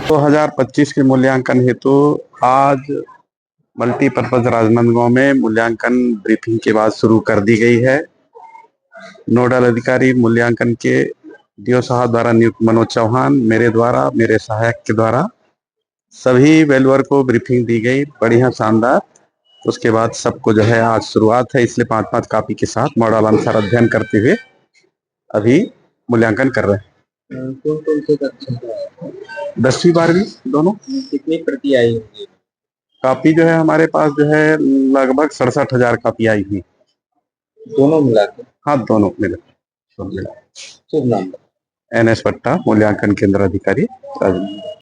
2025 के मूल्यांकन हेतु आज मल्टीपर्पज राजनांदगांव में मूल्यांकन ब्रीफिंग के बाद शुरू कर दी गई है। नोडल अधिकारी मूल्यांकन के डीओ साहब द्वारा नियुक्त मनोज चौहान, मेरे द्वारा, मेरे सहायक के द्वारा सभी वैल्यूअर को ब्रीफिंग दी गई, बढ़िया शानदार। उसके बाद सबको जो है आज शुरुआत है, इसलिए 5-5 कॉपी के साथ मॉडल अनुसार अध्ययन करते हुए अभी मूल्यांकन कर रहे हैं। कौन कौन से कक्षा का है? 10वीं 12वीं दोनों। कितनी प्रति आई होगी? कॉपी जो है हमारे पास जो है लगभग 67,000 कॉपी आई हुई। दोनों मिला के? हाँ, दोनों मिला। शुभ नाम? NS पट्टा, मूल्यांकन केंद्र अधिकारी राजनांदगांव।